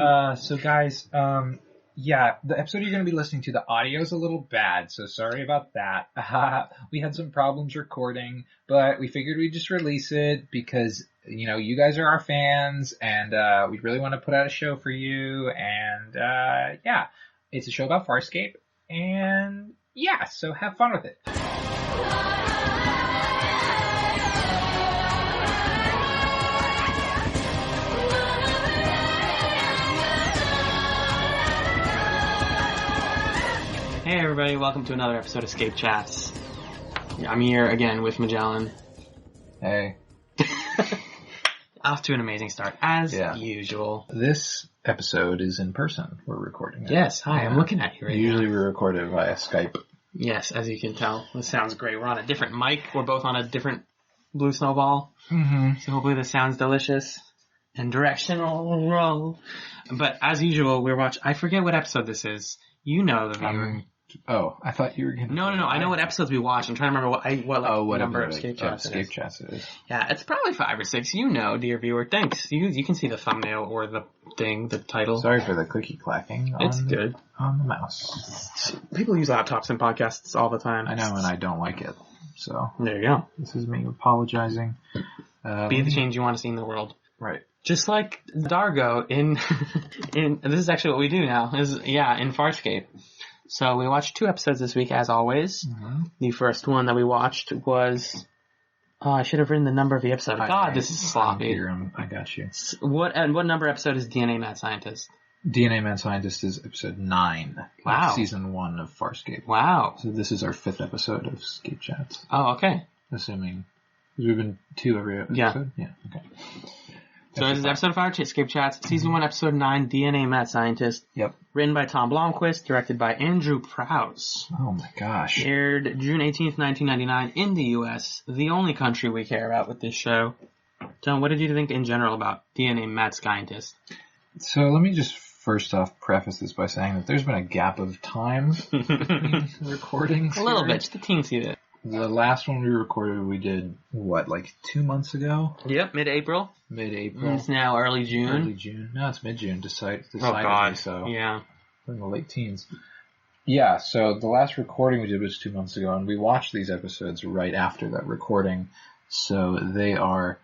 So guys, yeah, the episode you're going to be listening to, the audio is a little bad, so sorry about that. We had some problems recording, but we figured we'd just release it because, you know, you guys are our fans, and we really want to put out a show for you, and yeah, it's a show about Farscape, and yeah, so have fun with it. Hey everybody, welcome to another episode of ScapeChatz. I'm here again with Magellan. Hey. Off to an amazing start, as usual. This episode is in person. We're recording it. Yes, hi, I'm looking at you right Usually now. we record it via Skype. Yes, as you can tell. This sounds great. We're on a different mic. We're both on a different blue snowball. Mm-hmm. So hopefully this sounds delicious and directional. But as usual, I forget what episode this is. You know the viewer. Oh, I thought you were going to... No. I know what episodes we watch. I'm trying to remember what number of ScapeChatz it is. Yeah, it's probably 5 or 6. You know, dear viewer. Thanks. You can see the thumbnail or the thing, the title. Sorry for the clicky clacking. It's good. On the mouse. People use laptops in podcasts all the time. I know, and I don't like it. So there you go. This is me apologizing. Be the change you want to see in the world. Right. Just like Dargo in this is actually what we do now. In Farscape. So we watched 2 episodes this week, as always. Mm-hmm. The first one that we watched was... Oh, I should have written the number of the episode. God, this is sloppy. I got you. What number episode is DNA Mad Scientist? DNA Mad Scientist is episode 9. Wow. Season 1 of Farscape. Wow. So this is our 5th episode of ScapeChatz. Oh, okay. Assuming... We've been 2 every episode? Yeah, okay. So this is episode 5 of ScapeChatz, Season 1, Episode 9, DNA Mad Scientist. Yep. Written by Tom Blomquist, directed by Andrew Prowse. Oh my gosh. Aired June 18th, 1999 in the U.S., the only country we care about with this show. Tom, what did you think in general about DNA Mad Scientist? So let me just first off preface this by saying that there's been a gap of time between recordings. A little bit, just a teensy bit. The last one we recorded, we did, like 2 months ago? Yep, mid-April. Mid-April. It's now early June. Early June. No, it's mid-June, decidedly. Oh, God. So. Yeah. We're in the late teens. Yeah, so the last recording we did was 2 months ago, and we watched these episodes right after that recording, so they are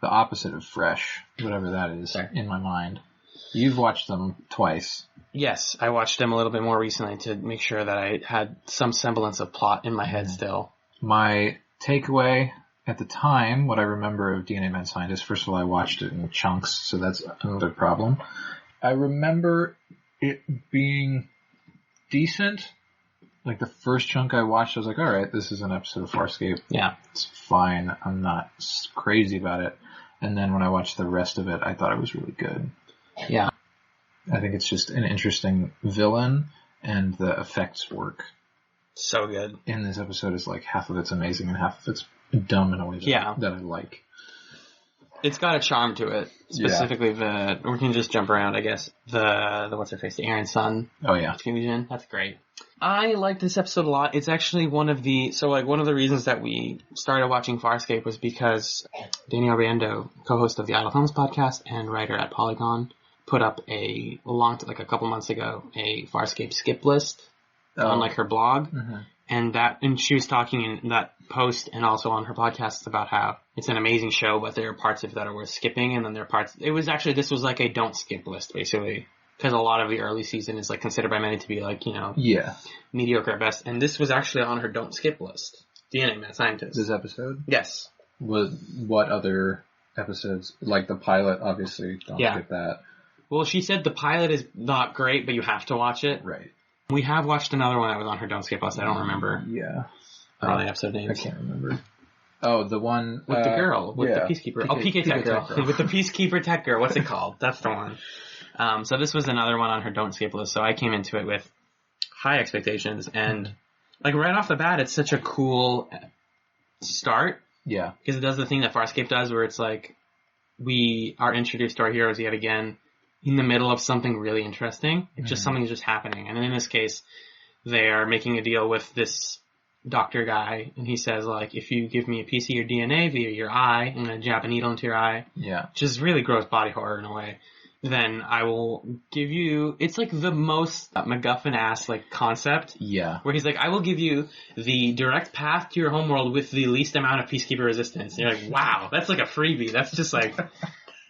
the opposite of fresh, whatever that is, in my mind. You've watched them twice. Yes, I watched them a little bit more recently to make sure that I had some semblance of plot in my head still. My takeaway at the time, what I remember of DNA Mad Scientist, first of all, I watched it in chunks, so that's another problem. I remember it being decent. Like the first chunk I watched, I was like, alright, this is an episode of Farscape. Yeah. It's fine. I'm not crazy about it. And then when I watched the rest of it, I thought it was really good. Yeah. I think it's just an interesting villain, and the effects work. So good. In this episode is like half of it's amazing and half of it's dumb in a way that I like. It's got a charm to it. Specifically we can just jump around, I guess. The what's her face, the Aeryn son. Oh yeah. Fusion. That's great. I like this episode a lot. It's actually one of the reasons that we started watching Farscape was because Danielle Riendeau, co-host of the Idle Films podcast and writer at Polygon, put up a couple months ago, a Farscape skip list on her blog. Mm-hmm. And she was talking in that post and also on her podcast about how it's an amazing show, but there are parts of it that are worth skipping, and then there are parts, this was like a don't skip list, basically. Because a lot of the early season is like considered by many to be like, mediocre at best. And this was actually on her don't skip list. DNA Mad Scientist. This episode? Yes. What other episodes? Like the pilot, obviously, don't skip that. Well, she said the pilot is not great, but you have to watch it. Right. We have watched another one that was on her don't skip list. I don't remember. Yeah. All the episode names. I can't remember. Oh, the one... With the girl. With the Peacekeeper. PK Tech Girl. With the Peacekeeper Tech Girl. What's it called? That's the one. So this was another one on her don't skip list. So I came into it with high expectations. And like right off the bat, it's such a cool start. Yeah. Because it does the thing that Farscape does where it's like we are introduced to our heroes yet again in the middle of something really interesting. It's just something's just happening. And in this case, they are making a deal with this doctor guy, and he says, like, if you give me a piece of your DNA via your eye, I'm going to jab a needle into your eye. Yeah. Just really gross body horror in a way. then I will give you, it's like the most MacGuffin-ass like concept. Yeah. Where he's like, I will give you the direct path to your homeworld with the least amount of Peacekeeper resistance. And you're like, wow, that's like a freebie. That's just like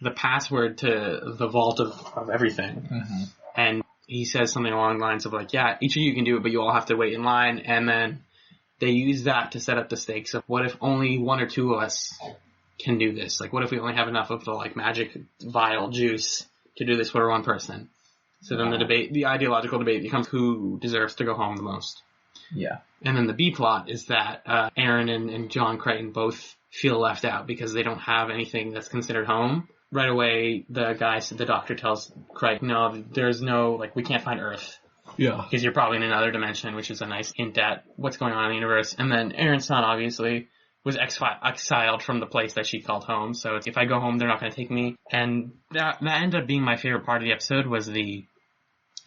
the password to the vault of everything. Mm-hmm. And he says something along the lines of like, yeah, each of you can do it, but you all have to wait in line. And then they use that to set up the stakes of what if only one or two of us can do this? Like, what if we only have enough of the like magic vial juice to do this for one person? So then the ideological debate becomes who deserves to go home the most. Yeah. And then the B plot is that Aeryn and John Crichton both feel left out because they don't have anything that's considered home. Right away, the doctor tells Crichton, no, there's no, like, we can't find Earth. Yeah. Because you're probably in another dimension, which is a nice hint at what's going on in the universe. And then Aaron's son, obviously, was exiled from the place that she called home. So if I go home, they're not going to take me. And that ended up being my favorite part of the episode, was the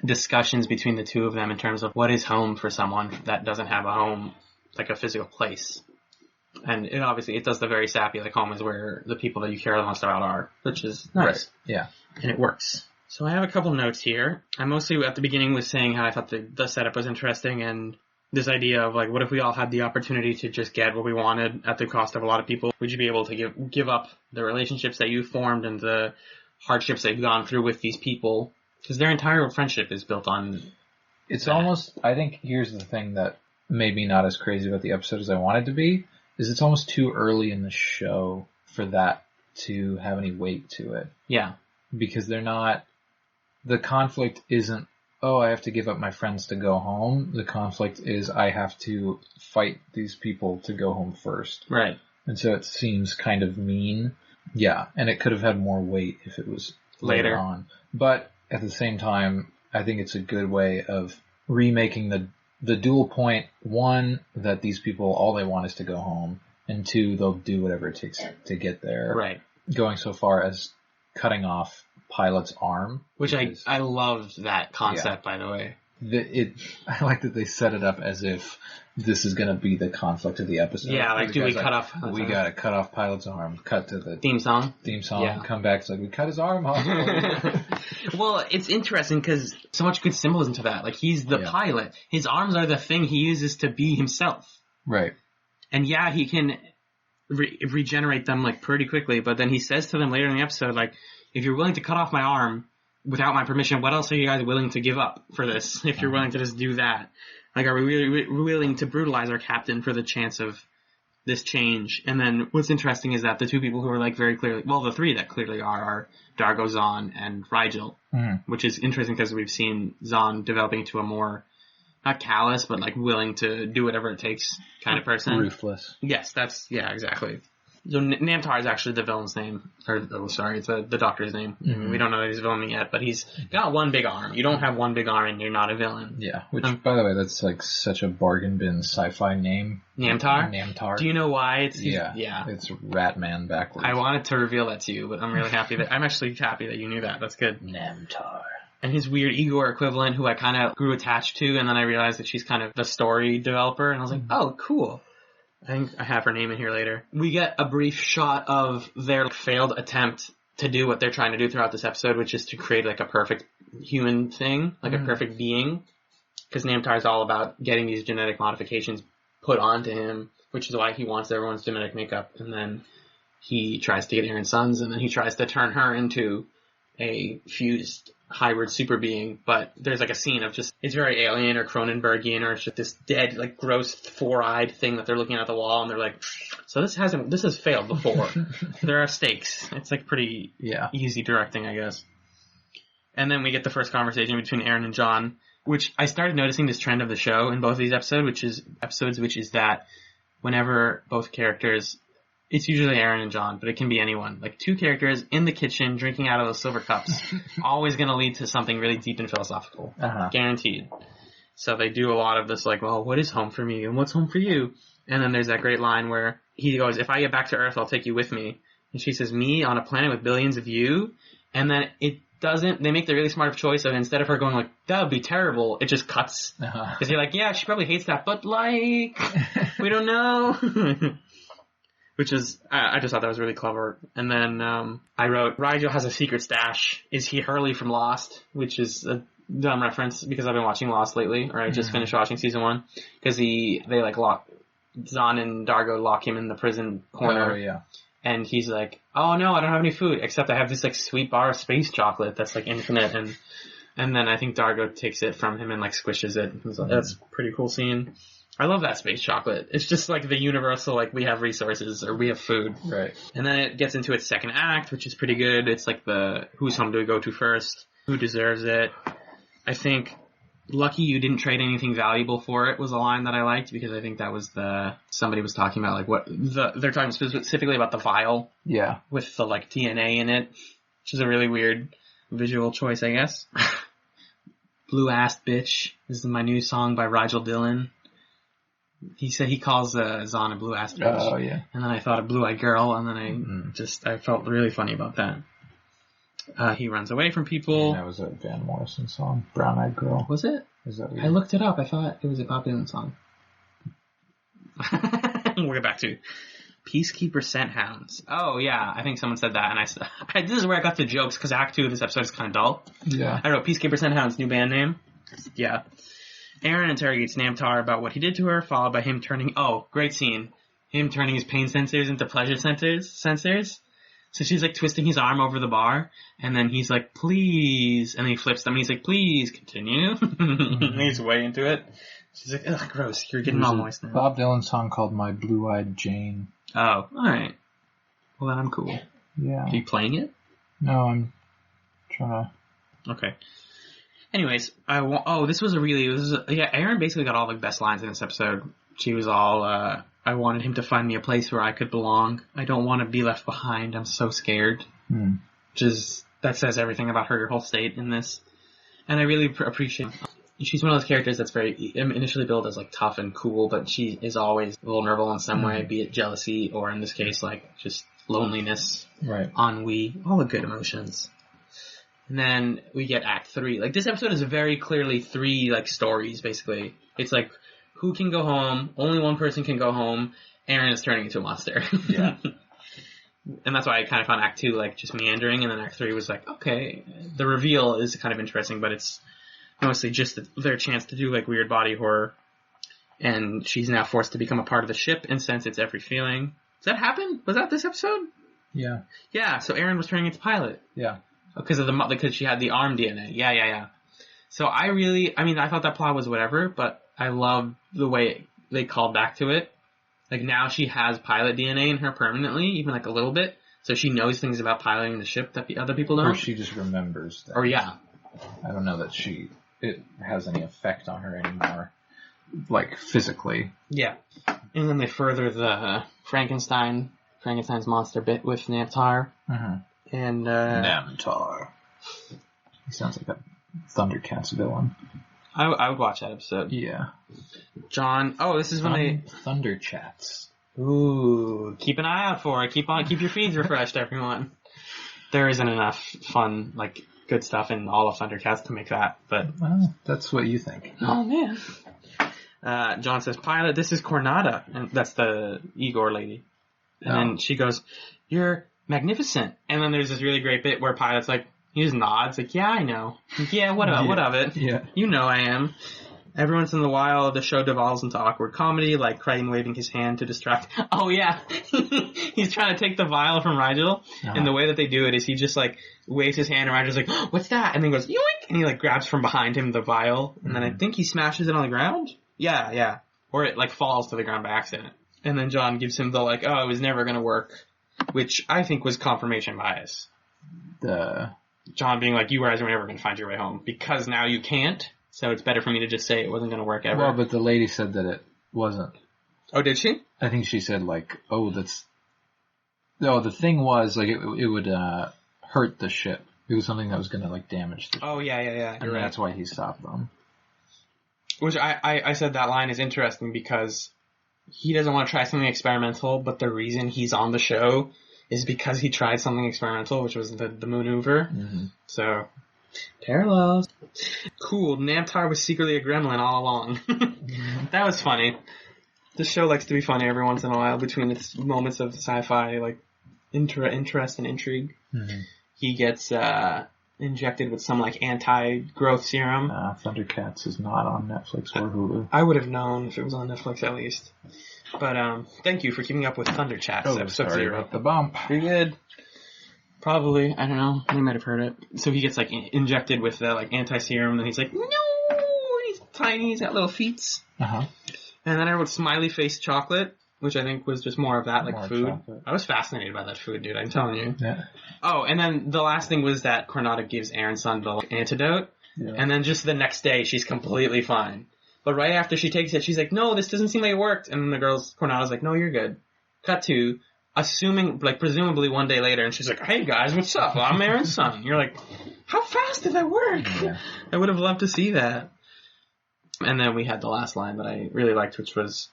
discussions between the two of them in terms of what is home for someone that doesn't have a home, like a physical place. And it does the very sappy, like, home is where the people that you care the most about are, which is nice. Right. Yeah. And it works. So I have a couple notes here. I mostly, at the beginning, was saying how I thought the setup was interesting, and this idea of, like, what if we all had the opportunity to just get what we wanted at the cost of a lot of people? Would you be able to give up the relationships that you formed and the hardships that you've gone through with these people? Because their entire friendship is built on It's almost, I think here's the thing that made me not as crazy about the episode as I wanted to be, is it's almost too early in the show for that to have any weight to it. Yeah. Because the conflict isn't, oh, I have to give up my friends to go home. The conflict is I have to fight these people to go home first. Right. And so it seems kind of mean. Yeah, and it could have had more weight if it was later on. But at the same time, I think it's a good way of remaking the dual point. One, that these people, all they want is to go home. And two, they'll do whatever it takes to get there. Right. Going so far as cutting off Pilot's arm. Which I loved that concept, by the way. I like that they set it up as if this is going to be the conflict of the episode. Yeah, like, do we cut off... We got to cut off Pilot's arm. Cut to the... Theme song. Yeah. Come back, it's like, we cut his arm off. Well, it's interesting because so much good symbolism to that. Like, he's the pilot. His arms are the thing he uses to be himself. Right. And yeah, he can regenerate them, like, pretty quickly, but then he says to them later in the episode, like, if you're willing to cut off my arm without my permission, what else are you guys willing to give up for this? If you're willing to just do that. Like, are we really willing to brutalize our captain for the chance of this change? And then what's interesting is that the two people who are, like, very clearly, well, the three that clearly are Dargo, Zahn, and Rigel, which is interesting because we've seen Zahn developing into a more, not callous, but, like, willing to do whatever it takes kind of person. Ruthless. Yes, yeah, exactly. So Namtar is actually the villain's name. It's the doctor's name. Mm-hmm. We don't know that he's a villain yet, but he's got one big arm. You don't have one big arm and you're not a villain. Yeah, which, by the way, that's like such a bargain bin sci-fi name. Namtar? Do you know why? It's Ratman backwards. I wanted to reveal that to you, but I'm actually happy that you knew that. That's good. Namtar. And his weird Igor equivalent, who I kind of grew attached to, and then I realized that she's kind of the story developer, and I was like, oh, cool. I think I have her name in here later. We get a brief shot of their failed attempt to do what they're trying to do throughout this episode, which is to create like a perfect human thing, like a perfect being. Because Namtar is all about getting these genetic modifications put onto him, which is why he wants everyone's genetic makeup. And then he tries to get Aeryn's sons, and then he tries to turn her into a fused hybrid super being, but there's like a scene of just, it's very alien or Cronenbergian, or it's just this dead, like, gross four-eyed thing that they're looking at the wall, and they're like, so this has failed before. There are stakes. It's like pretty easy directing, I guess. And then we get the first conversation between Aeryn and John, which I started noticing this trend of the show in both of these episodes, which is that whenever both characters, it's usually Aeryn and John, but it can be anyone. Like, two characters in the kitchen drinking out of those silver cups, always going to lead to something really deep and philosophical. Guaranteed. So they do a lot of this, like, well, what is home for me and what's home for you? And then there's that great line where he goes, if I get back to Earth, I'll take you with me. And she says, me on a planet with billions of you? And then they make the really smart choice of, instead of her going like, that would be terrible, it just cuts. Because you're like, yeah, she probably hates that, but like, we don't know. which is, I just thought that was really clever. And then I wrote, Rigel has a secret stash. Is he Hurley from Lost? Which is a dumb reference because I've been watching Lost lately, or I just finished watching season 1. Because they like Zahn and Dargo lock him in the prison corner. Oh, yeah. And he's like, oh no, I don't have any food, except I have this like sweet bar of space chocolate that's like infinite. And then I think Dargo takes it from him and like squishes it. He's like, that's a pretty cool scene. I love that space chocolate. It's just like the universal, like we have resources or we have food. Right. And then it gets into its second act, which is pretty good. It's like the whose home do we go to first? Who deserves it? I think lucky you didn't trade anything valuable for it was a line that I liked because I think that was somebody was talking about like they're talking specifically about the vial. Yeah. With the like DNA in it, which is a really weird visual choice, I guess. Blue Ass Bitch is my new song by Rigel Dillon. He said he calls Zahn a blue ass bitch. Oh, yeah. And then I thought a blue eyed girl, and then I felt really funny about that. He runs away from people. And that was a Van Morrison song, Brown Eyed Girl. Was it? Is that I looked it up. I thought it was a Bob Dylan song. We'll get back to Peacekeeper Scent Hounds. Oh, yeah. I think someone said that. And this is where I got the jokes, because Act 2 of this episode is kind of dull. Yeah. I wrote Peacekeeper Scent Hounds, new band name. Yeah. Aeryn interrogates Namtar about what he did to her, followed by him great scene. Him turning his pain sensors into pleasure sensors. So she's like twisting his arm over the bar, and then he's like, please, and then he flips them, and he's like, please, continue. And he's way into it. She's like, ugh, gross, you're getting all moist now. Bob Dylan song called My Blue-Eyed Jane. Oh, alright. Well, then I'm cool. Yeah. Are you playing it? No, I'm trying to... Okay. Anyways, Aeryn basically got all the best lines in this episode. She was all, I wanted him to find me a place where I could belong. I don't want to be left behind. I'm so scared. That says everything about her whole state in this. And I really appreciate she's one of those characters that's very initially billed as like tough and cool, but she is always vulnerable in some way, be it jealousy or in this case, like just loneliness, right, ennui, all the good emotions. And then we get Act 3. Like, this episode is very clearly 3, like, stories, basically. It's like, who can go home? Only one person can go home. Aeryn is turning into a monster. Yeah. And that's why I kind of found Act 2, like, just meandering. And then Act 3 was like, okay, the reveal is kind of interesting, but it's mostly just their chance to do, like, weird body horror. And she's now forced to become a part of the ship and sense its every feeling. Does that happen? Was that this episode? Yeah. Yeah, so Aeryn was turning into pilot. Yeah. Because she had the arm DNA. Yeah. So I thought that plot was whatever, but I love the way they called back to it. Like, now she has pilot DNA in her permanently, even like a little bit, so she knows things about piloting the ship that the other people don't. Or she just remembers that. Or yeah. I don't know that it has any effect on her anymore, like, physically. Yeah. And then they further the Frankenstein's monster bit with Namtar. Mm-hmm. And, Namtar. He sounds like a Thundercats villain. I would watch that episode. Yeah. John, this is when ThunderChats. Ooh, keep an eye out for it. Keep your feeds refreshed, everyone. There isn't enough fun, like, good stuff in all of ThunderCats to make that, but... Well, that's what you think. Oh, man. John says, pilot, this is Cornada. And that's the Igor lady. And then she goes, you're magnificent. And then there's this really great bit where pilot's like, he just nods, like, yeah, I know. Yeah, what of it? Yeah. You know I am. Every once in a while, the show devolves into awkward comedy, like Crane waving his hand to distract. Oh, yeah. He's trying to take the vial from Rigel, and the way that they do it is he just, like, waves his hand, and Rigel's like, oh, what's that? And then goes, yoink! And he, like, grabs from behind him the vial, and then I think he smashes it on the ground? Yeah. Or it, like, falls to the ground by accident. And then John gives him the, like, it was never gonna work, which I think was confirmation bias. John being like, you guys are never gonna find your way home, because now you can't. So it's better for me to just say it wasn't going to work ever. Well, but the lady said that it wasn't. Oh, did she? I think she said, like, the thing was, like, it would hurt the ship. It was something that was going to, like, damage the ship. Oh, yeah. And right. That's why he stopped them. Which I said that line is interesting because he doesn't want to try something experimental, but the reason he's on the show is because he tried something experimental, which was the maneuver. Mm-hmm. So... parallels. Cool. Namtar was secretly a gremlin all along. That was funny. This show likes to be funny every once in a while between its moments of sci-fi, like, interest and intrigue. Mm-hmm. He gets injected with some, like, anti-growth serum. Thundercats is not on Netflix or Hulu. I would have known if it was on Netflix at least. But thank you for keeping up with ThunderChatz episode 0. About the bump. Pretty good. Probably. I don't know. They might have heard it. So he gets, like, injected with the, like, anti-serum, and he's like, no! He's tiny. He's got little feet. Uh-huh. And then I wrote smiley face chocolate, which I think was just more of that, like, food. Chocolate. I was fascinated by that food, dude. I'm telling you. Yeah. Oh, and then the last thing was that Coronado gives Aeryn son the antidote. Yeah. And then just the next day, she's completely fine. But right after she takes it, she's like, no, this doesn't seem like it worked. And then Coronado's like, no, you're good. Cut to, presumably one day later, and she's like, hey guys, what's up? I'm Aeryn's son. You're like, how fast did that work? Yeah. I would have loved to see that. And then we had the last line that I really liked, which was,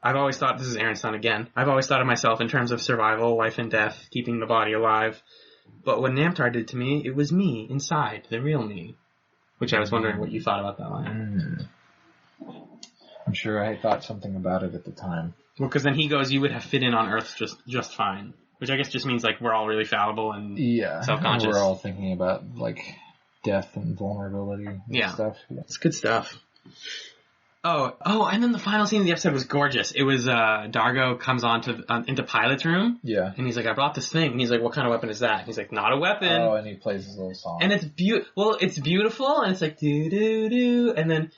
I've always thought, this is Aeryn's son again, I've always thought of myself in terms of survival, life and death, keeping the body alive. But what Namtar did to me, it was me, inside, the real me. Which I was wondering what you thought about that line. I'm sure I thought something about it at the time. Well, because then he goes, you would have fit in on Earth just fine. Which I guess just means, like, we're all really fallible and self-conscious. We're all thinking about, like, death and vulnerability and stuff. Yeah. It's good stuff. Oh, and then the final scene of the episode was gorgeous. It was, Dargo comes into Pilot's room. Yeah. And he's like, I brought this thing. And he's like, what kind of weapon is that? And he's like, not a weapon. Oh, and he plays his little song. And it's it's beautiful, and it's like, do-do-do, and then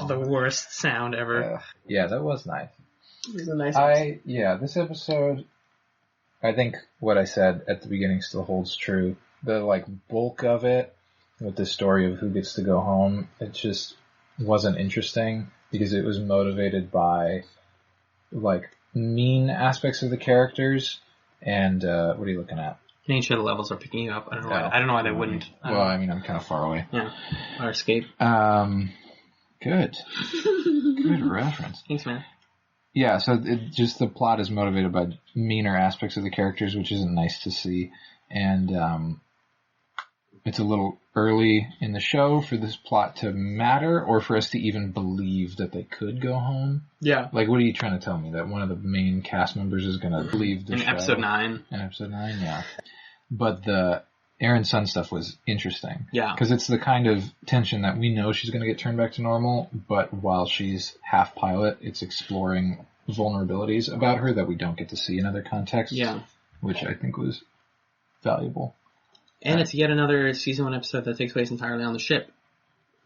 the worst sound ever. Yeah, that was nice. It was a nice episode. This episode, I think what I said at the beginning still holds true. The, like, bulk of it, with the story of who gets to go home, it just wasn't interesting because it was motivated by, like, mean aspects of the characters. And what are you looking at? Making sure the levels are picking you up. I don't know why they wouldn't. Well, I mean, I'm kind of far away. Yeah. Farscape. Good. Good reference. Thanks, man. Yeah, so the plot is motivated by meaner aspects of the characters, which isn't nice to see. And it's a little early in the show for this plot to matter, or for us to even believe that they could go home. Yeah. Like, what are you trying to tell me? That one of the main cast members is going to leave the show? In episode 9. In episode 9, yeah. But the Aeryn son stuff was interesting. Yeah. Because it's the kind of tension that we know she's going to get turned back to normal, but while she's half pilot, it's exploring vulnerabilities about her that we don't get to see in other contexts. Yeah. Which I think was valuable. And it's yet another season 1 episode that takes place entirely on the ship,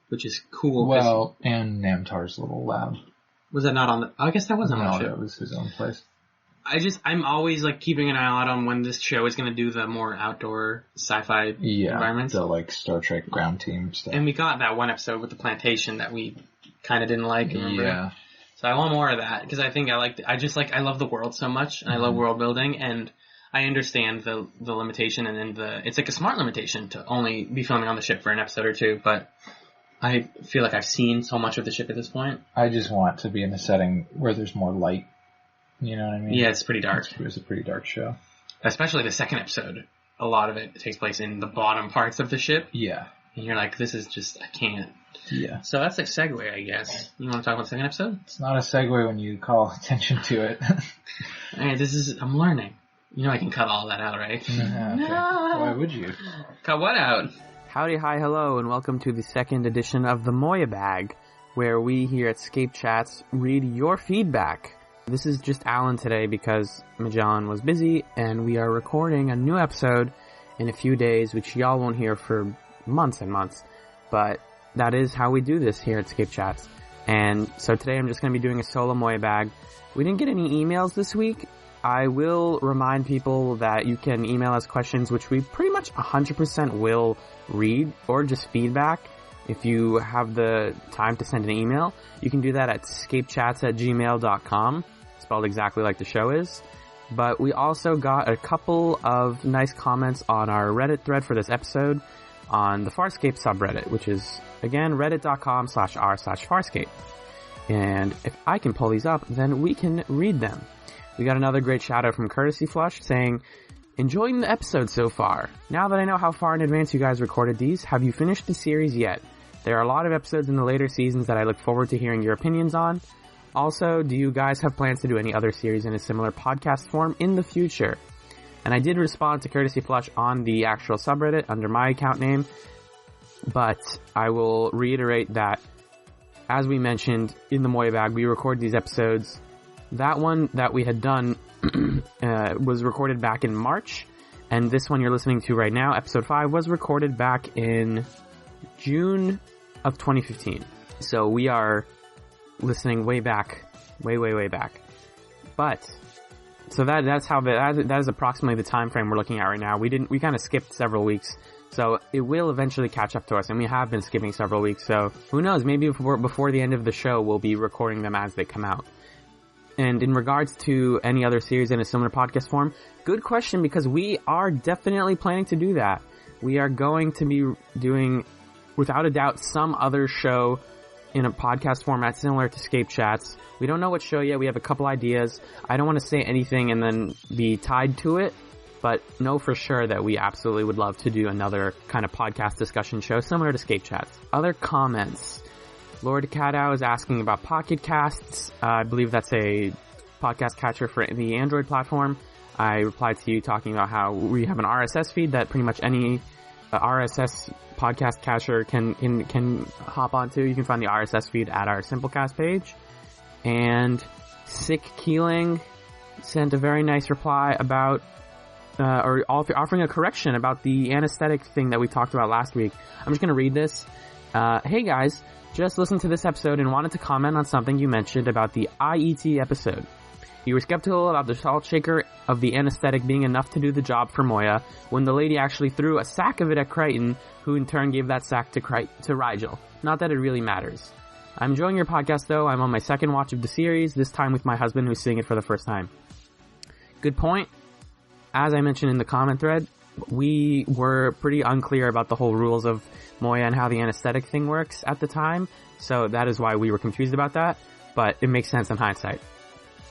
which is cool. Well, and Namtar's little lab. Was that not on the... I guess that wasn't on the ship. No, that was his own place. I'm always, like, keeping an eye out on when this show is going to do the more outdoor sci-fi environments. The, like, Star Trek ground team stuff. And we got that one episode with the plantation that we kind of didn't like, remember? Yeah. So I want more of that, because I think I love the world so much, and I love world building, and I understand the limitation, and then it's like a smart limitation to only be filming on the ship for an episode or two, but I feel like I've seen so much of the ship at this point. I just want to be in a setting where there's more light. You know what I mean? Yeah, it's pretty dark. It was a pretty dark show. Especially the second episode. A lot of it takes place in the bottom parts of the ship. Yeah. And you're like, this is just, I can't. Yeah. So that's a segue, I guess. You want to talk about the second episode? It's not a segue when you call attention to it. Alright, I'm learning. You know I can cut all that out, right? Okay. No. Why would you? Cut what out? Howdy, hi, hello, and welcome to the second edition of the Moya Bag, where we here at ScapeChatz read your feedback. This is just Alan today because Magellan was busy, and we are recording a new episode in a few days, which y'all won't hear for months and months. But that is how we do this here at ScapeChatz. And so today I'm just going to be doing a solo Moya Bag. We didn't get any emails this week. I will remind people that you can email us questions, which we pretty much 100% will read, or just feedback. If you have the time to send an email, you can do that at scapechatz@gmail.com, spelled exactly like the show is. But we also got a couple of nice comments on our Reddit thread for this episode on the Farscape subreddit, which is, again, reddit.com/r/Farscape. And if I can pull these up, then we can read them. We got another great shout out from Courtesy Flush saying, enjoying the episode so far. Now that I know how far in advance you guys recorded these, have you finished the series yet? There are a lot of episodes in the later seasons that I look forward to hearing your opinions on. Also, do you guys have plans to do any other series in a similar podcast form in the future? And I did respond to Courtesy Flush on the actual subreddit under my account name, but I will reiterate that, as we mentioned in the Moya bag, we recorded these episodes. That one that we had done was recorded back in March, and this one you're listening to right now, episode 5, was recorded back in June of 2015. So we are listening way back, way back. But so that is approximately the time frame we're looking at right now. We kind of skipped several weeks, so it will eventually catch up to us, and we have been skipping several weeks. So who knows? Maybe before the end of the show, we'll be recording them as they come out. And in regards to any other series in a similar podcast form, good question, because we are definitely planning to do that. We are going to be doing, without a doubt, some other show in a podcast format similar to ScapeChatz. We don't know what show yet. We have a couple ideas. I don't want to say anything and then be tied to it, but know for sure that we absolutely would love to do another kind of podcast discussion show similar to ScapeChatz. Other comments. Lord Cadow is asking about Pocket Casts. I believe that's a podcast catcher for the Android platform. I replied to you talking about how we have an RSS feed that pretty much any RSS podcast catcher can hop onto. You can find the RSS feed at our Simplecast page. And Sick Keeling sent a very nice reply about offering a correction about the anesthetic thing that we talked about last week. I'm just going to read this. Hey guys, just listened to this episode and wanted to comment on something you mentioned about the IET episode. You were skeptical about the salt shaker of the anesthetic being enough to do the job for Moya when the lady actually threw a sack of it at Crichton, who in turn gave that sack to Rigel. Not that it really matters. I'm enjoying your podcast though. I'm on my second watch of the series, this time with my husband who's seeing it for the first time. Good point. As I mentioned in the comment thread, we were pretty unclear about the whole rules of Moya and how the anesthetic thing works at the time, so that is why we were confused about that, but it makes sense in hindsight.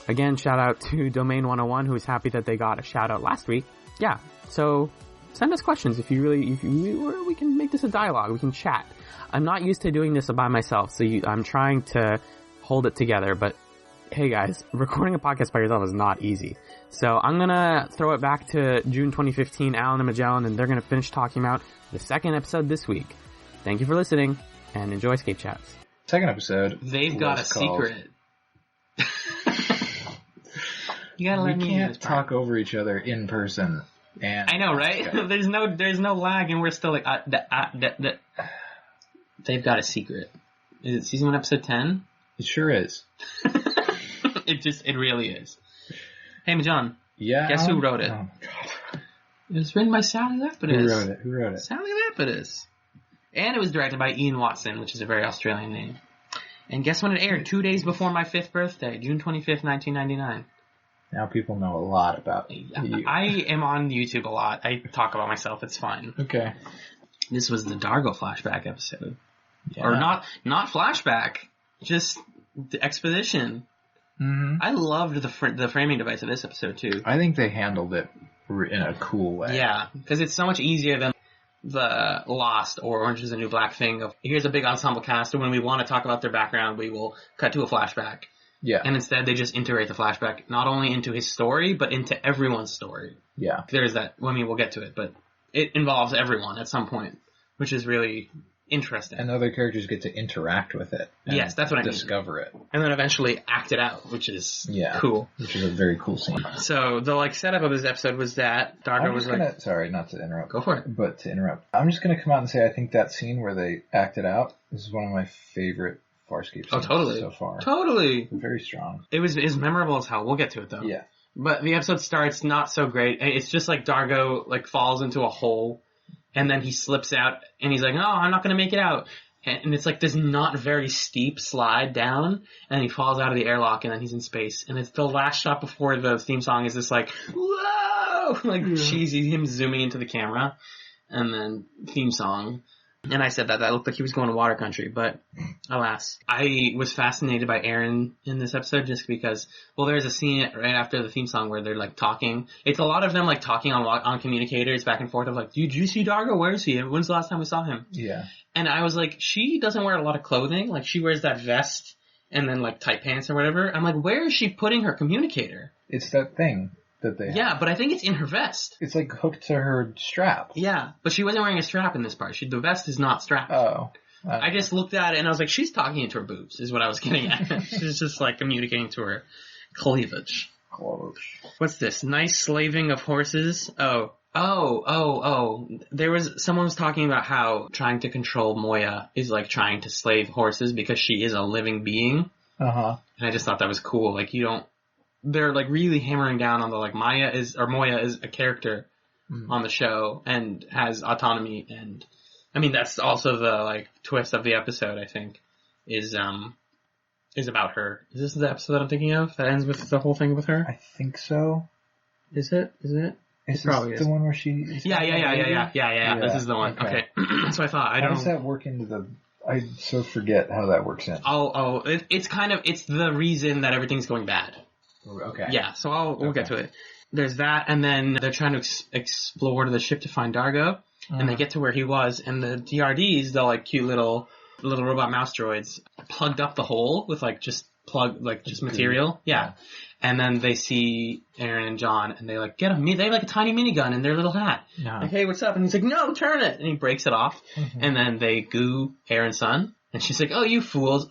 Again, shout out to Domain 101, who's happy that they got a shout out last week. Yeah, so send us questions if we can make this a dialogue, we can chat. I'm not used to doing this by myself, so I'm trying to hold it together, but hey guys, recording a podcast by yourself is not easy. So I'm gonna throw it back to June 2015, Alan and Magellan, and they're gonna finish talking about the second episode this week. Thank you for listening, and enjoy ScapeChatz. Second episode. They've got a secret. You gotta let me. We can't talk over each other in person. And I know, right? there's no lag, and we're still like, They've got a secret. Is it season 1, episode 10? It sure is. It really is. Hey, Magellan. Yeah. Guess who wrote it? Oh my god. It was written by Sally Lapidus. Who wrote it? Sally Lapidus. And it was directed by Ian Watson, which is a very Australian name. And guess when it aired? 2 days before my 5th birthday, June 25th, 1999. Now people know a lot about you. I am on YouTube a lot. I talk about myself. It's fine. Okay. This was the Dargo flashback episode. Yeah. Or not flashback, just the exposition. Mm-hmm. I loved the framing device of this episode too. I think they handled it in a cool way. Yeah, because it's so much easier than the Lost or Orange is the New Black thing of here's a big ensemble cast, and when we want to talk about their background, we will cut to a flashback. Yeah. And instead they just integrate the flashback not only into his story, but into everyone's story. Yeah. There's that, I mean, we'll get to it, but it involves everyone at some point, which is really interesting. And other characters get to interact with it. Yes, that's what I mean. Discover it. And then eventually act it out, which is cool. Which is a very cool scene. So the setup of this episode was that Dargo was sorry, not to interrupt. Go for it. But to interrupt. I'm just gonna come out and say I think that scene where they act it out is one of my favorite Farscape scenes so far. Totally. Very strong. It was memorable as hell. We'll get to it though. Yeah. But the episode starts not so great. It's just like Dargo falls into a hole and then he slips out and he's like, "No, I'm not gonna make it out." And it's this not very steep slide down, and he falls out of the airlock, and then he's in space. And it's the last shot before the theme song is this whoa, cheesy, him zooming into the camera, and then theme song. And I said that looked like he was going to water country, but alas. I was fascinated by Aeryn in this episode just because, well, there's a scene right after the theme song where they're like talking. It's a lot of them like talking on communicators back and forth of like, did you see Dargo? Where is he? When's the last time we saw him? Yeah. And I was like, she doesn't wear a lot of clothing. Like she wears that vest and then like tight pants or whatever. I'm like, where is she putting her communicator? It's that thing that they have. Yeah, but I think it's in her vest. It's like hooked to her strap. Yeah, but she wasn't wearing a strap in this part. The vest is not strapped. Oh. I just looked at it and I was like, she's talking into her boobs is what I was getting at. She's just like communicating to her cleavage. What's this? Nice slaving of horses? Oh. Someone was talking about how trying to control Moya is like trying to slave horses because she is a living being. Uh-huh. And I just thought that was cool. Like they're like really hammering down on the like Moya is a character on the show and has autonomy, and I mean that's also the like twist of the episode, I think, is about her. Is this the episode that I'm thinking of that ends with the whole thing with her? I think so. Is it? Is probably this is. the one where she... Yeah. This is the one. Okay. So I thought, How does that work into the... I so forget how that works in. It's the reason that everything's going bad. Okay. Yeah, so we'll get to it. There's that, and then they're trying to explore the ship to find Dargo, and they get to where he was, and the DRDs, the like cute little robot mouse droids, plugged up the hole with like just material. Yeah. And then they see Aeryn and John, and they like get them. They have like a tiny minigun in their little hat. Yeah. Like, hey, what's up? And he's like, no, turn it, and he breaks it off, and then they goo Aeryn's son, and she's like, oh, you fools,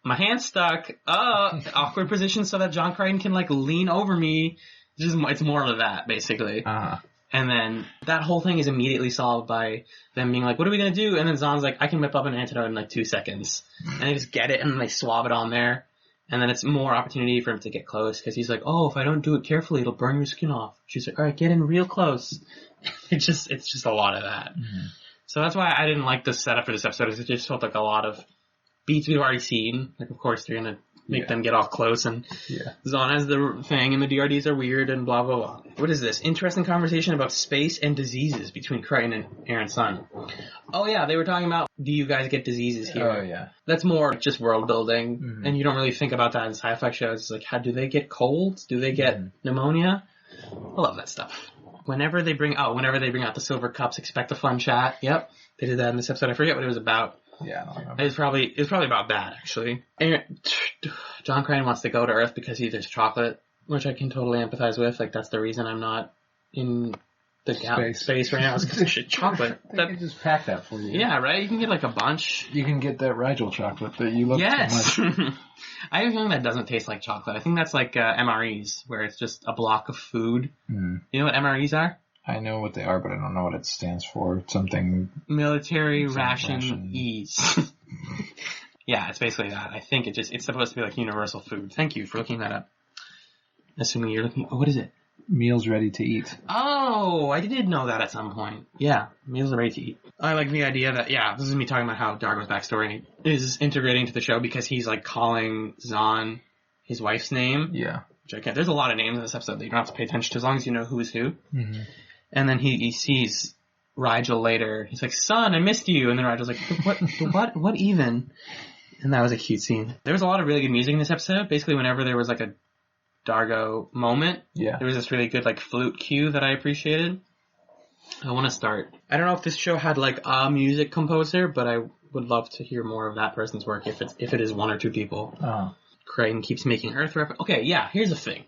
my hand's stuck. Awkward position so that John Crichton can like lean over me. It's more of that, basically. And then that whole thing is immediately solved by them being like, what are we going to do? And then Zon's like, I can whip up an antidote in like 2 seconds. And they just get it and they swab it on there. And then it's more opportunity for him to get close because he's like, oh, if I don't do it carefully, it'll burn your skin off. She's like, all right, get in real close. It's just a lot of that. Mm-hmm. So that's why I didn't like the setup for this episode. It just felt like a lot of beats we've already seen. Like, of course, they're going to make them get all close, and Zon has the thing, and the DRDs are weird, and blah, blah, blah. What is this? Interesting conversation about space and diseases between Crichton and Aeryn's son. Oh, yeah, they were talking about, do you guys get diseases here? Oh, yeah. That's more just world building, and you don't really think about that in sci-fi shows. It's like, how do they get colds? Do they get pneumonia? I love that stuff. Whenever they bring out the silver cups, expect a fun chat. Yep, they did that in this episode. I forget what it was about. Yeah, I don't remember. It was probably about that, actually. John Crichton wants to go to Earth because there's chocolate, which I can totally empathize with. Like, that's the reason I'm not in the space right now. It's because of chocolate. They can just pack that for you. Yeah, right? You can get like a bunch. You can get that Rigel chocolate that you love so much. I have something that doesn't taste like chocolate. I think that's like MREs, where it's just a block of food. You know what MREs are? I know what they are, but I don't know what it stands for. Something... Military Ration Ease. Yeah, it's basically that. I think it's supposed to be like universal food. Thank you for looking that up. Assuming you're looking... Oh, what is it? Meals ready to eat. Oh, I did know that at some point. Yeah, meals are ready to eat. I like the idea that, this is me talking about how Dargo's backstory is integrating to the show because he's like calling Zon his wife's name. Yeah. Which I can't. There's a lot of names in this episode that you don't have to pay attention to as long as you know who is who. Mm-hmm. And then he sees Rigel later. He's like, son, I missed you. And then Rigel's like, what even? And that was a cute scene. There was a lot of really good music in this episode. Basically, whenever there was like a Dargo moment, there was this really good like flute cue that I appreciated. I want to start. I don't know if this show had like a music composer, but I would love to hear more of that person's work if it is one or two people. Crichton keeps making Earth reference. Okay, here's the thing.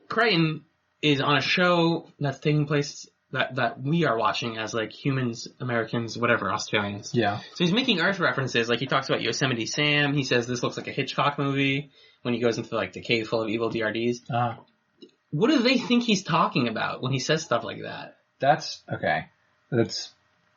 Crichton is on a show that's taking place that we are watching as like humans, Americans, whatever, Australians. Yeah. So he's making Earth references. Like he talks about Yosemite Sam. He says this looks like a Hitchcock movie when he goes into like the cave full of evil DRDs. What do they think he's talking about when he says stuff like that? That's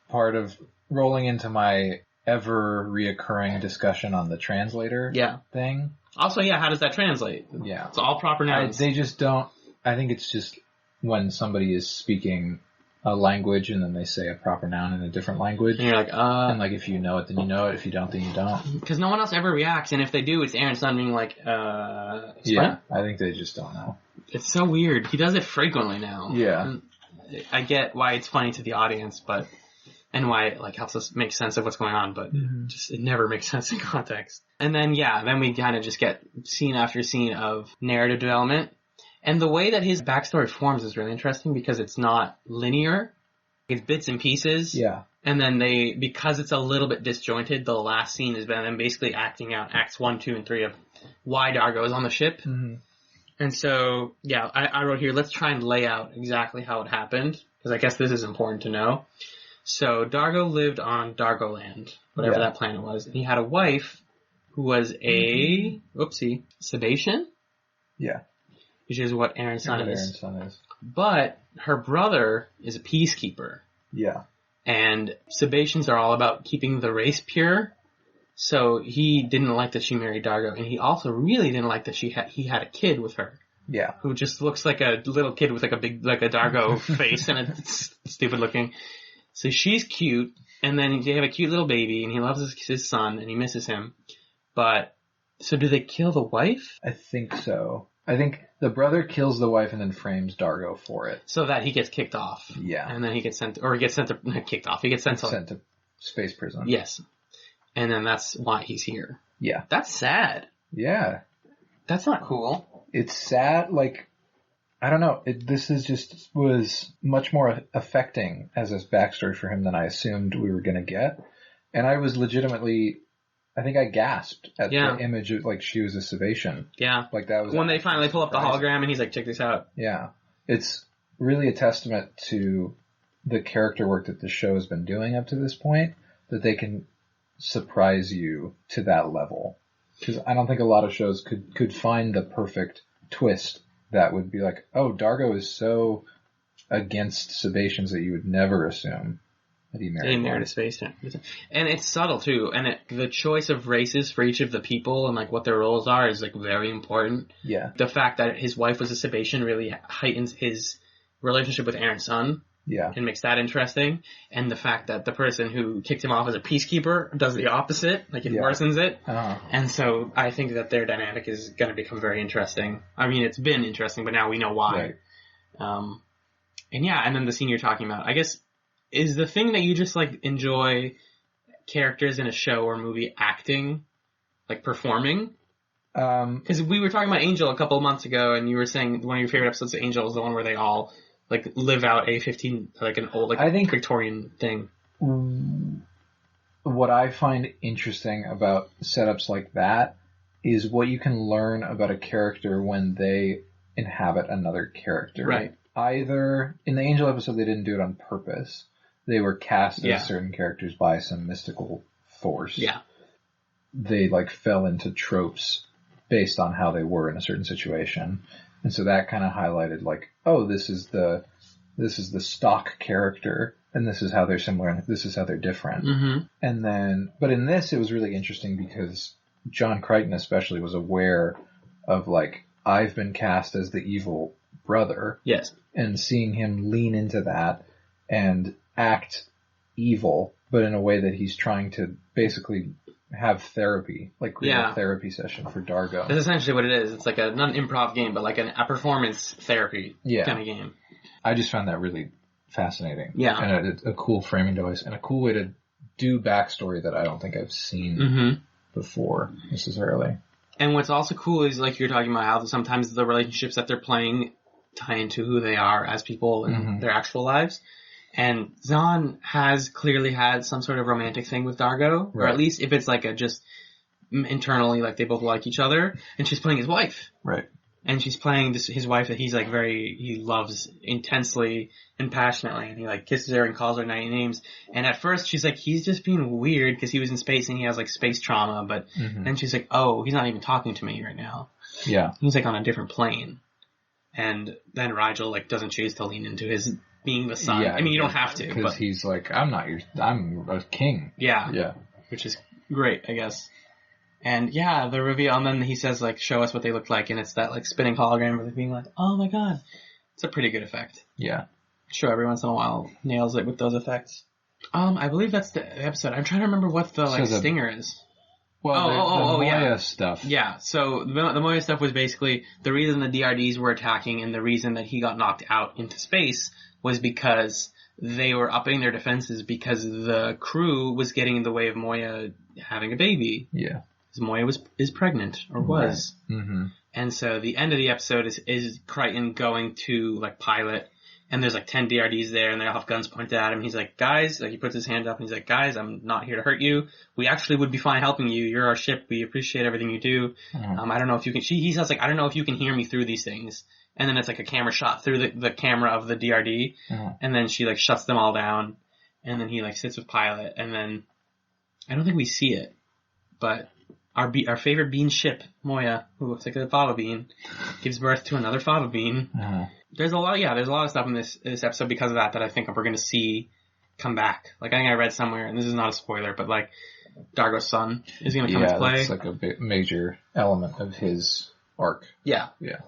part of rolling into my ever reoccurring discussion on the translator thing. Also, how does that translate? Yeah. It's all proper nouns. They just don't. I think it's just when somebody is speaking a language and then they say a proper noun in a different language. And you're like, And like, if you know it, then you know it. If you don't, then you don't. Because no one else ever reacts, and if they do, it's Aeryn's son being like, Yeah, I think they just don't know. It's so weird. He does it frequently now. Yeah. I get why it's funny to the audience, but and why it like helps us make sense of what's going on, but just it never makes sense in context. And then then we kind of just get scene after scene of narrative development. And the way that his backstory forms is really interesting because it's not linear. It's bits and pieces. Yeah. And then because it's a little bit disjointed, the last scene is them basically acting out acts 1, 2, and 3 of why Dargo is on the ship. Mm-hmm. And so, I wrote here, let's try and lay out exactly how it happened, because I guess this is important to know. So Dargo lived on Dargoland, whatever that planet was, and he had a wife who was a, Sebation? Yeah. Which is what Aeryn's son is. But her brother is a peacekeeper. Yeah. And Sebaceans are all about keeping the race pure. So he didn't like that she married Dargo, and he also really didn't like that he had a kid with her. Yeah. Who just looks like a little kid with like a Dargo face, and it's stupid looking. So she's cute, and then they have a cute little baby, and he loves his son, and he misses him. But, so do they kill the wife? I think so. I think the brother kills the wife and then frames Dargo for it. So that he gets kicked off. Yeah. And then he gets sent to space prison. Yes. And then that's why he's here. Yeah. That's sad. Yeah. That's not cool. It's sad, like, I don't know. This was much more affecting as a backstory for him than I assumed we were going to get. And I was legitimately, I think I gasped at the image of, like, she was a Sebation. Yeah. Like, that was... When they finally pull up the hologram and he's like, check this out. Yeah. It's really a testament to the character work that the show has been doing up to this point, that they can surprise you to that level. Because I don't think a lot of shows could find the perfect twist that would be like, oh, Dargo is so against Sebaceans that you would never assume that he married a space. And it's subtle too, and the choice of races for each of the people and like what their roles are is like very important. Yeah. The fact that his wife was a Sebation really heightens his relationship with Aeryn's son. Yeah. And makes that interesting. And the fact that the person who kicked him off as a peacekeeper does the opposite, like it worsens it. Uh-huh. And so I think that their dynamic is going to become very interesting. I mean, it's been interesting, but now we know why. Right. And then the scene you're talking about, I guess, is the thing that you just like enjoy characters in a show or movie acting, like performing. Because we were talking about Angel a couple of months ago, and you were saying one of your favorite episodes of Angel is the one where they all like live out A15, like an old, like I think Victorian thing. What I find interesting about setups like that is what you can learn about a character when they inhabit another character. Right. Either in the Angel episode, they didn't do it on purpose. They were cast as certain characters by some mystical force. Yeah. They like fell into tropes based on how they were in a certain situation. And so that kind of highlighted like, oh, this is the stock character, and this is how they're similar, and this is how they're different. Mm-hmm. And then, but in this, it was really interesting because John Crichton especially was aware of like, I've been cast as the evil brother. Yes. And seeing him lean into that and act evil, but in a way that he's trying to basically have therapy, like create a therapy session for Dargo. That's essentially what it is. It's like not an improv game, but like a performance therapy kind of game. I just found that really fascinating. Yeah. And a cool framing device and a cool way to do backstory that I don't think I've seen before necessarily. And what's also cool is like you're talking about how sometimes the relationships that they're playing tie into who they are as people in their actual lives. And Zahn has clearly had some sort of romantic thing with Dargo, or at least if it's like just internally, like they both like each other, and she's playing his wife. Right. And she's playing his wife that he's like he loves intensely and passionately, and he like kisses her and calls her 90 names. And at first she's like, he's just being weird because he was in space and he has like space trauma, but then she's like, oh, he's not even talking to me right now. Yeah. He's like on a different plane. And then Rigel like doesn't choose to lean into his being the son. Yeah, I mean, you don't have to. Because he's like, I'm a king. Yeah. Yeah. Which is great, I guess. And yeah, the reveal, and then he says like, show us what they look like, and it's that like spinning hologram where they're being like, oh my god. It's a pretty good effect. Yeah. Sure, every once in a while nails it with those effects. I believe that's the episode. I'm trying to remember what the stinger is. Well, the Moya stuff. Yeah, so the Moya stuff was basically the reason the DRDs were attacking and the reason that he got knocked out into space was because they were upping their defenses because the crew was getting in the way of Moya having a baby. Yeah. Because Moya is pregnant, or was. Right. Mm-hmm. And so the end of the episode is Crichton going to, like, pilot, and there's, like, 10 DRDs there, and they all have guns pointed at him. He's like, guys, like, he puts his hand up, and he's like, guys, I'm not here to hurt you. We actually would be fine helping you. You're our ship. We appreciate everything you do. I don't know if you can, he says, like, I don't know if you can hear me through these things. And then it's, like, a camera shot through the camera of the DRD, and then she, like, shuts them all down, and then he, like, sits with pilot, and then, I don't think we see it, but our favorite bean ship, Moya, who looks like a fava bean, gives birth to another fava bean. There's a lot of stuff in this episode because of that I think we're going to see come back. Like, I think I read somewhere, and this is not a spoiler, but, like, Dargo's son is going to come into play. Yeah, that's, like, a major element of his arc. Yeah. Yeah.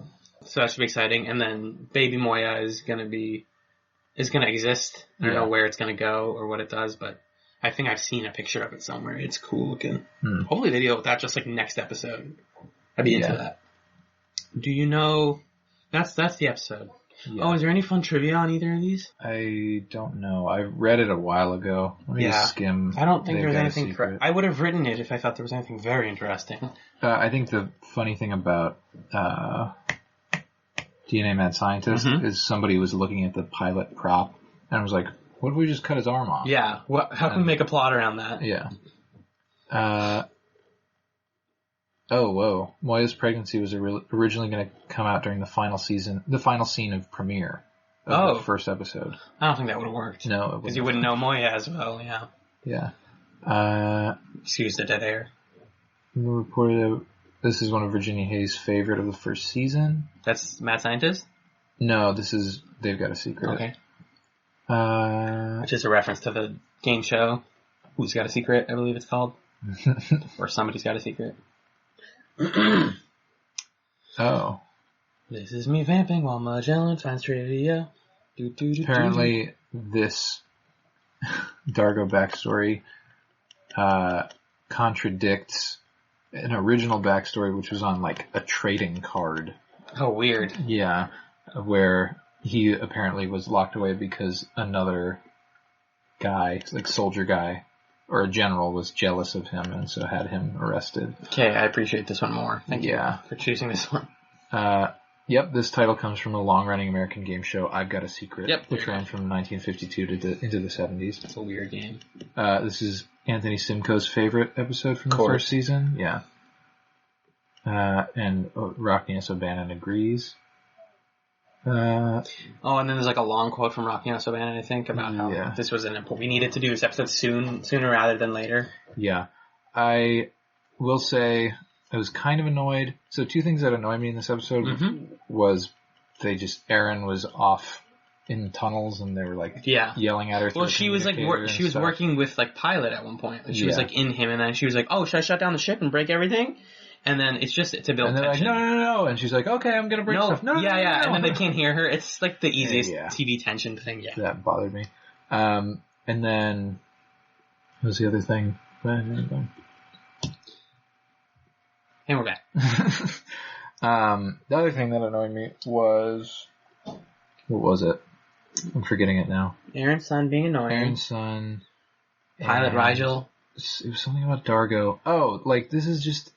So that should be exciting. And then Baby Moya is going to exist. I don't know where it's going to go or what it does, but I think I've seen a picture of it somewhere. It's cool looking. Hopefully they deal with that just, like, next episode. I'd be into that. Do you know... That's the episode. Yeah. Oh, is there any fun trivia on either of these? I don't know. I read it a while ago. Let me just skim. I don't think there was anything... I would have written it if I thought there was anything very interesting. I think the funny thing about DNA Mad Scientist is somebody was looking at the pilot prop and was like, what if we just cut his arm off? Yeah. How can we make a plot around that? Yeah. Oh, whoa. Moya's pregnancy was originally going to come out during the final scene of premiere of the first episode. I don't think that would have worked. No. Because you wouldn't know Moya as well, yeah. Yeah. Excuse the dead air. Reported this is one of Virginia Hayes' favorite of the first season. That's Mad Scientist? No, this is They've Got a Secret. Okay. Which is a reference to the game show, Who's Got a Secret, I believe it's called. Or Somebody's Got a Secret. Oh. This is me vamping while Magellan finds trivia. Apparently, this Dargo backstory contradicts an original backstory which was on, like, a trading card. Oh, weird. Yeah, where he apparently was locked away because another guy, like soldier guy, or a general, was jealous of him and so had him arrested. Okay, I appreciate this one more. Thank you for choosing this one. Yep, this title comes from the long-running American game show I've Got a Secret, which ran from 1952 into the 70s. It's a weird game. This is Anthony Simcoe's favorite episode from the first season. Yeah. And Rocky O'Bannon agrees. And then there's, like, a long quote from Rocky O'Bannon, I think, about how this was we needed to do this episode sooner rather than later. Yeah. I will say I was kind of annoyed. So two things that annoyed me in this episode was Aeryn was off in tunnels and they were, like, yelling at her. Well, she was, like, she was working with, like, Pilot at one point. Like, she was, like, in him, and then she was like, oh, should I shut down the ship and break everything? And then it's to build and tension. Like, no. And she's like, okay, I'm going to break stuff. No. And then they can't hear her. It's, like, the easiest TV tension thing, That bothered me. And then, what was the other thing? And we're back. The other thing that annoyed me was, what was it? I'm forgetting it now. Aeryn's son being annoying. Aeryn's son. Pilot Rigel. It was something about Dargo. Oh, like, this is just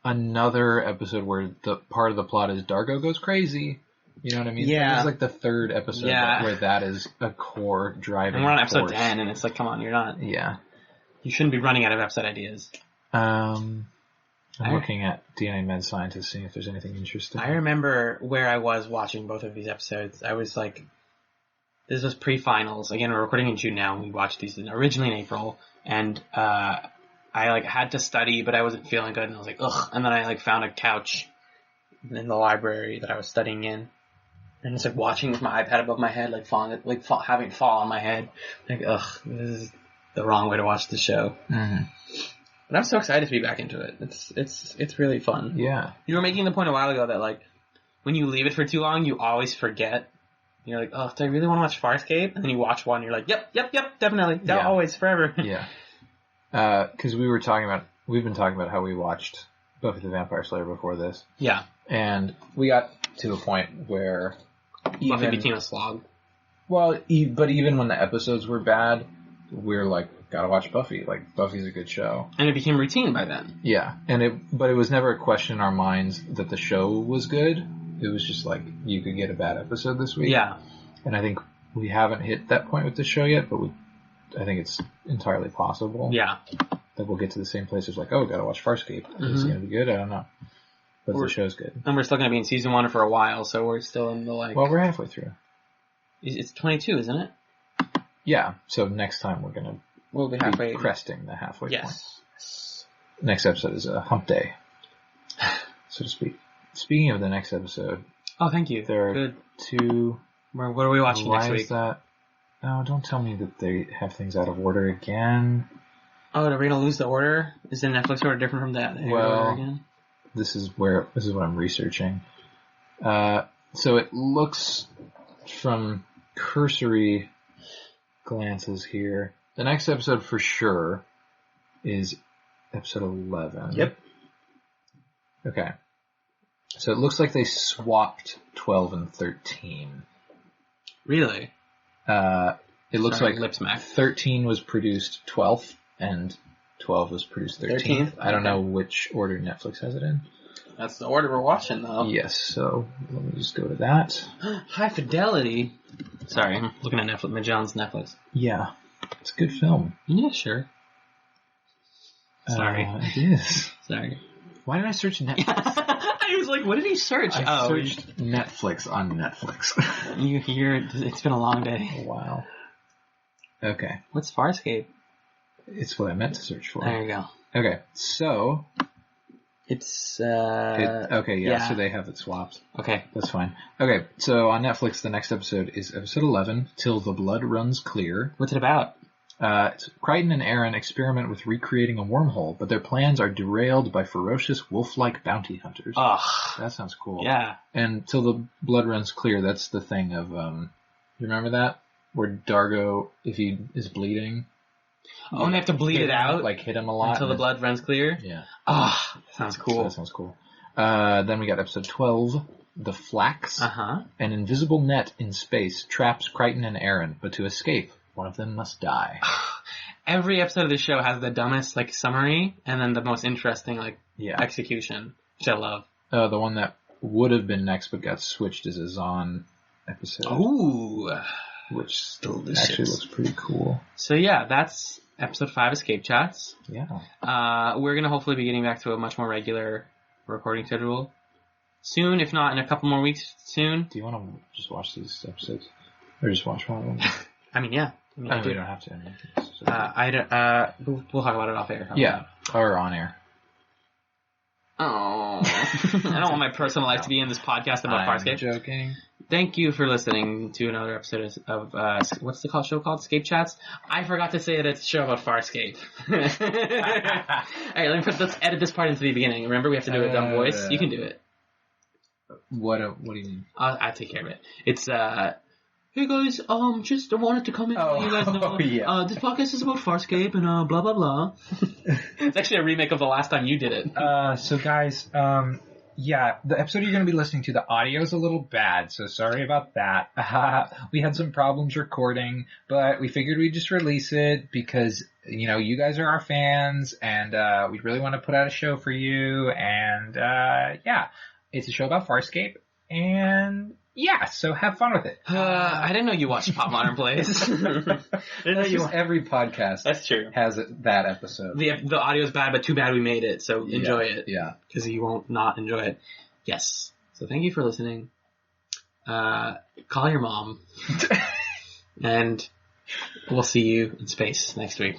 another episode where the part of the plot is Dargo goes crazy. You know what I mean? Yeah. This is like the third episode where that is a core driving And we're on episode force. 10, and it's like, come on, you're not. Yeah. You shouldn't be running out of episode ideas. I'm looking at DNA Mad Scientist, seeing if there's anything interesting. I remember where I was watching both of these episodes. I was like, this was pre-finals. Again, we're recording in June now, and we watched these originally in April. And I, like, had to study, but I wasn't feeling good, and I was like, ugh. And then I, like, found a couch in the library that I was studying in. And it's like watching with my iPad above my head, like having it fall on my head. Like, ugh, this is the wrong way to watch the show. Mm-hmm. But I'm so excited to be back into it. It's really fun. Yeah. You were making the point a while ago that, like, when you leave it for too long, you always forget. You're like, oh, do I really want to watch Farscape? And then you watch one, and you're like, yep, definitely. Yeah. Always, forever. Yeah. Because we've been talking about how we watched Buffy the Vampire Slayer before this. Yeah. And we got to a point where Buffy became a slog. Well, but even when the episodes were bad, we're like, gotta watch Buffy. Like, Buffy's a good show. And it became routine by then. Yeah, but it was never a question in our minds that the show was good. It was just like, you could get a bad episode this week. Yeah. And I think we haven't hit that point with the show yet, but I think it's entirely possible. Yeah. That we'll get to the same place as like, oh, gotta watch Farscape. Is it gonna be good? I don't know. But the show's good. And we're still gonna be in season 1 for a while, so we're still in the like... Well, we're halfway through. It's 22, isn't it? Yeah, so next time we'll be halfway. Cresting the halfway point. Yes. Next episode is a hump day, so to speak. Speaking of the next episode... Oh, thank you. There are good. 2... What are we watching next week? Why is that? Oh, don't tell me that they have things out of order again. Oh, are we gonna lose the order? Is the Netflix order different from that order again? This is what I'm researching. So it looks from cursory glances here. The next episode for sure is episode 11. Yep. Okay. So it looks like they swapped 12 and 13. Really? It looks like lip smack. 13 was produced 12th and 12 was produced 13th. I don't know which order Netflix has it in. That's the order we're watching, though. Yes, so let me just go to that. High Fidelity. Sorry, I'm looking at Netflix. Magellan's Netflix. Yeah, it's a good film. Yeah, sure. Sorry. It is. Sorry. Why did I search Netflix? I was like, what did he search? I searched Netflix on Netflix. It's been a long day. Wow. Okay. What's Farscape? It's what I meant to search for. There you go. Okay, so... It's, so they have it swapped. Okay. That's fine. Okay, so on Netflix, the next episode is episode 11, Till the Blood Runs Clear. What's it about? Crichton and Aeryn experiment with recreating a wormhole, but their plans are derailed by ferocious wolf-like bounty hunters. Ugh. That sounds cool. Yeah. And Till the Blood Runs Clear, that's the thing of, you remember that? Where Dargo, if he is bleeding... Oh, and they have to bleed it out? Like, hit him a lot. Until the blood runs clear? Yeah. Ah, sounds cool. So that sounds cool. Then we got episode 12, The Flax. Uh-huh. An invisible net in space traps Crichton and Aeryn, but to escape, one of them must die. Every episode of the show has the dumbest, summary, and then the most interesting, execution, which I love. The one that would have been next but got switched is a Zahn episode. Ooh. Which delicious. Actually looks pretty cool. So yeah, that's episode 5 of ScapeChatz. Yeah. We're going to hopefully be getting back to a much more regular recording schedule soon, if not in a couple more weeks soon. Do you want to just watch these episodes? Or just watch one of them? I mean, yeah. We don't have to. We'll talk about it off air. Yeah, or on air. Oh. I don't want my personal life to be in this podcast about Farscape. I'm joking. Thank you for listening to another episode of what's the show called? ScapeChatz? I forgot to say that it's a show about Farscape. Alright, let's edit this part into the beginning. Remember, we have to do a dumb voice? You can do it. What do you mean? I'll take care of it. It's, hey guys, just wanted to come in and let you guys know, this podcast is about Farscape and, blah, blah, blah. It's actually a remake of the last time you did it. So guys, yeah, the episode you're going to be listening to, the audio's a little bad, so sorry about that. We had some problems recording, but we figured we'd just release it because, you guys are our fans, and we really want to put out a show for you, and yeah, it's a show about Farscape, and yeah, so have fun with it. I didn't know you watched Pop Modern Plays. Every podcast That's true. has that episode. The audio's bad, but too bad we made it, so enjoy it. Yeah. Because you won't not enjoy it. Yes. So thank you for listening. Call your mom. And we'll see you in space next week.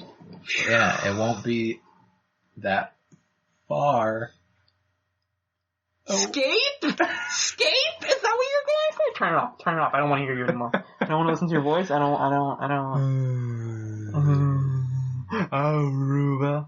Yeah, it won't be that far. Scape? Scape? Is that what you're going for? Turn it off. Turn it off. I don't want to hear you anymore. I don't want to listen to your voice. I don't. Aruba.